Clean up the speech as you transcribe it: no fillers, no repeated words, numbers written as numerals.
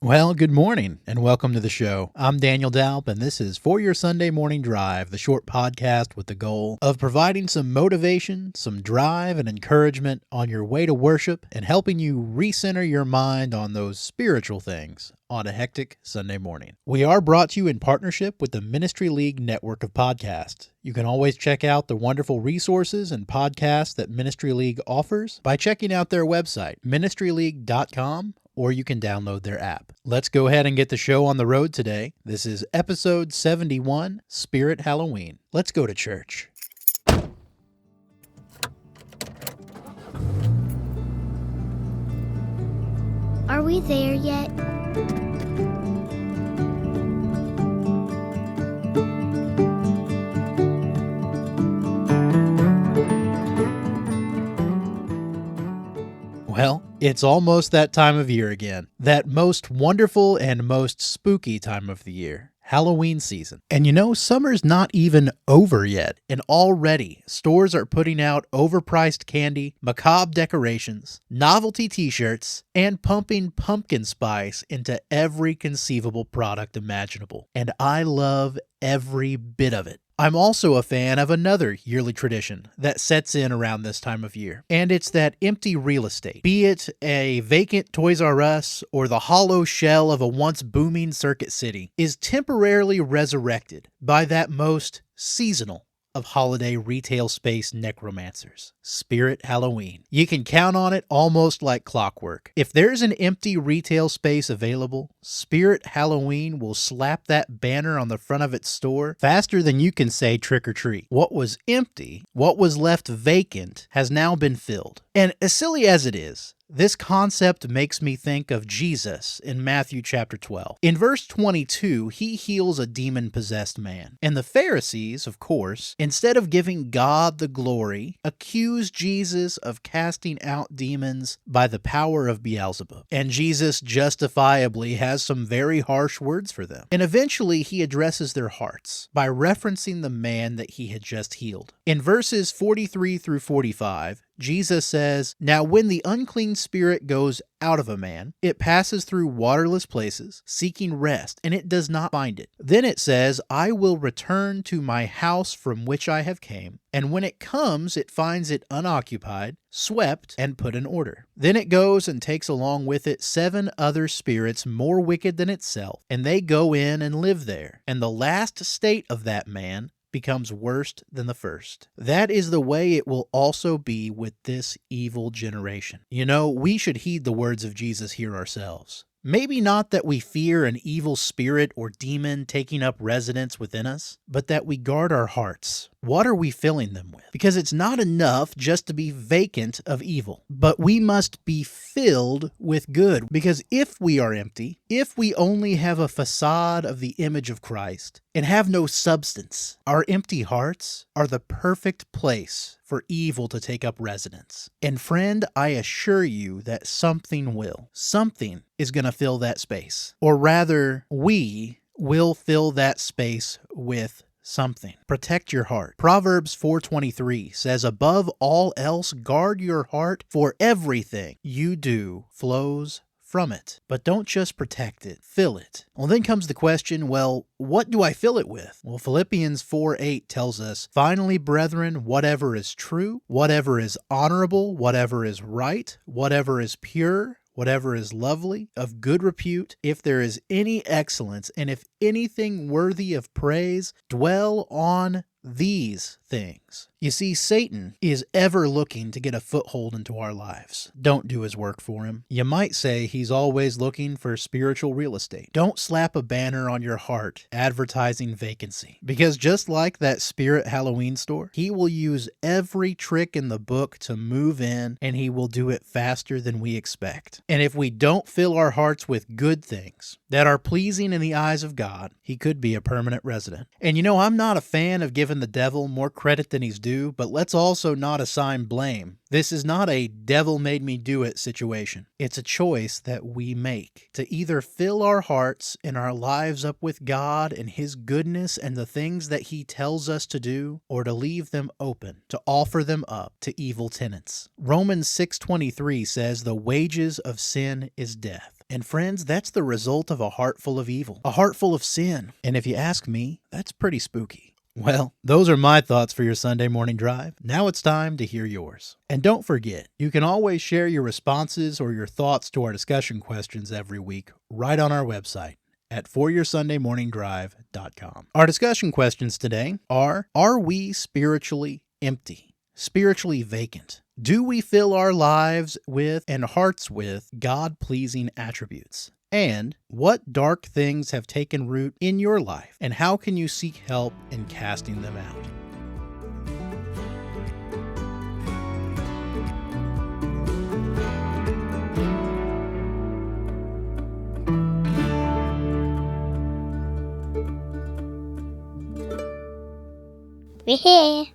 Well, good morning and welcome to the show. I'm Daniel Dalp, and this is For Your Sunday Morning Drive, the short podcast with the goal of providing some motivation, some drive, and encouragement on your way to worship and helping you recenter your mind on those spiritual things on a hectic Sunday morning. We are brought to you in partnership with the Ministry League network of podcasts. You can always check out the wonderful resources and podcasts that Ministry League offers by checking out their website, ministryleague.com, or you can download their app. Let's go ahead and get the show on the road today. This is episode 71, Spirit Halloween. Let's go to church. Are we there yet? Well, it's almost that time of year again. That most wonderful and most spooky time of the year. Halloween season. And you know, summer's not even over yet, and already stores are putting out overpriced candy, macabre decorations, novelty t-shirts, and pumping pumpkin spice into every conceivable product imaginable. And I love every bit of it. I'm also a fan of another yearly tradition that sets in around this time of year, and it's that empty real estate. Be it a vacant Toys R Us or the hollow shell of a once booming Circuit City, is temporarily resurrected by that most seasonal of holiday retail space necromancers, Spirit Halloween. You can count on it almost like clockwork. If there's an empty retail space available, Spirit Halloween will slap that banner on the front of its store faster than you can say trick or treat. What was empty, what was left vacant, has now been filled. And as silly as it is, this concept makes me think of Jesus in Matthew chapter 12. In verse 22, he heals a demon-possessed man. And the Pharisees, of course, instead of giving God the glory, accuse Jesus of casting out demons by the power of Beelzebub. And Jesus justifiably has some very harsh words for them. And eventually he addresses their hearts by referencing the man that he had just healed. In verses 43 through 45, Jesus says, "Now when the unclean spirit goes out of a man, it passes through waterless places, seeking rest, and it does not find it. Then it says, I will return to my house from which I have came. And when it comes, it finds it unoccupied, swept, and put in order. Then it goes and takes along with it 7 other spirits more wicked than itself, and they go in and live there. And the last state of that man becomes worse than the first. That is the way it will also be with this evil generation." You know, we should heed the words of Jesus here ourselves. Maybe not that we fear an evil spirit or demon taking up residence within us, but that we guard our hearts. What are we filling them with? Because it's not enough just to be vacant of evil, but we must be filled with good. Because if we are empty, if we only have a facade of the image of Christ and have no substance, our empty hearts are the perfect place for evil to take up residence. And friend, I assure you that something will. Something is going to fill that space. Or rather, we will fill that space with something. Protect your heart. Proverbs 4:23 says, "Above all else, guard your heart, for everything you do flows from it." But don't just protect it, fill it. Well, then comes the question, well, what do I fill it with? Well, Philippians 4:8 tells us, "Finally, brethren, whatever is true, whatever is honorable, whatever is right, whatever is pure, whatever is lovely, of good repute, if there is any excellence, and if anything worthy of praise, dwell on these things." You see, Satan is ever looking to get a foothold into our lives. Don't do his work for him. You might say he's always looking for spiritual real estate. Don't slap a banner on your heart advertising vacancy. Because just like that Spirit Halloween store, he will use every trick in the book to move in, and he will do it faster than we expect. And if we don't fill our hearts with good things that are pleasing in the eyes of God, he could be a permanent resident. And you know, I'm not a fan of giving the devil more credit than he's due, but let's also not assign blame. This is not a devil made me do it situation. It's a choice that we make to either fill our hearts and our lives up with God and his goodness and the things that he tells us to do, or to leave them open, to offer them up to evil tenants. Romans 6:23 says the wages of sin is death. And friends, that's the result of a heart full of evil, a heart full of sin. And if you ask me, that's pretty spooky. Well, those are my thoughts for your Sunday morning drive. Now it's time to hear yours. And don't forget, you can always share your responses or your thoughts to our discussion questions every week right on our website at foryoursundaymorningdrive.com. Our discussion questions today are we spiritually empty? Spiritually vacant? Do we fill our lives with and hearts with God-pleasing attributes? And what dark things have taken root in your life, and how can you seek help in casting them out? We're here.